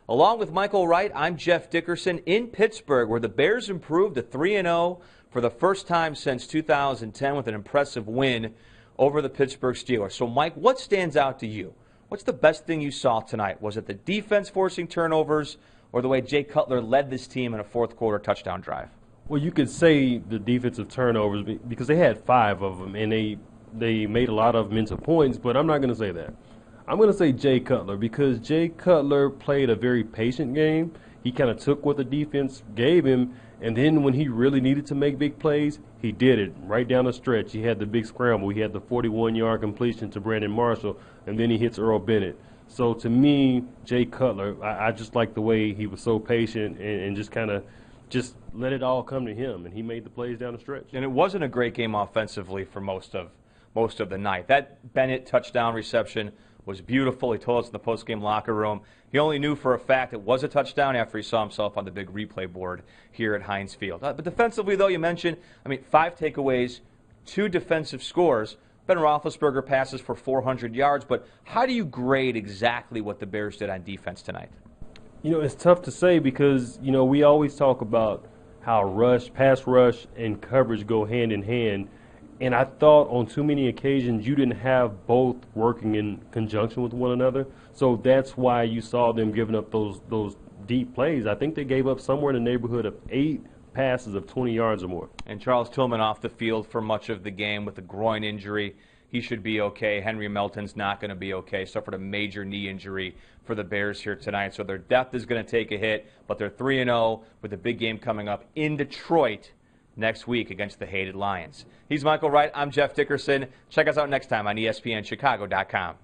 Along with Michael Wright, I'm Jeff Dickerson in Pittsburgh, where the Bears improved to 3-0 for the first time since 2010 with an impressive win over the Pittsburgh Steelers. So, Mike, what stands out to you? What's the best thing you saw tonight? Was it the defense forcing turnovers or the way Jay Cutler led this team in a fourth-quarter touchdown drive? Well, you could say the defensive turnovers because they had 5 of them, and they made a lot of them into points, but I'm not going to say that. I'm going to say Jay Cutler because Jay Cutler played a very patient game. He kind of took what the defense gave him, and then when he really needed to make big plays, he did it right down the stretch. He had the big scramble. He had the 41-yard completion to Brandon Marshall, and then he hits Earl Bennett. So to me, Jay Cutler, I just like the way he was so patient and just kind of just let it all come to him, and he made the plays down the stretch. And it wasn't a great game offensively for most of the night. That Bennett touchdown reception was beautiful. He told us in the post-game locker room he only knew for a fact it was a touchdown after he saw himself on the big replay board here at Heinz Field. But defensively, though, you mentioned, 5 takeaways, 2 defensive scores. Ben Roethlisberger passes for 400 yards. But how do you grade exactly what the Bears did on defense tonight? It's tough to say because, we always talk about how pass rush, and coverage go hand in hand. And I thought on too many occasions you didn't have both working in conjunction with one another. So that's why you saw them giving up those deep plays. I think they gave up somewhere in the neighborhood of 8 passes of 20 yards or more. And Charles Tillman off the field for much of the game with a groin injury. He should be okay. Henry Melton's not going to be okay. Suffered a major knee injury for the Bears here tonight. So their depth is going to take a hit, but they're 3-0 with a big game coming up in Detroit next week against the hated Lions. He's Michael Wright. I'm Jeff Dickerson. Check us out next time on ESPNChicago.com.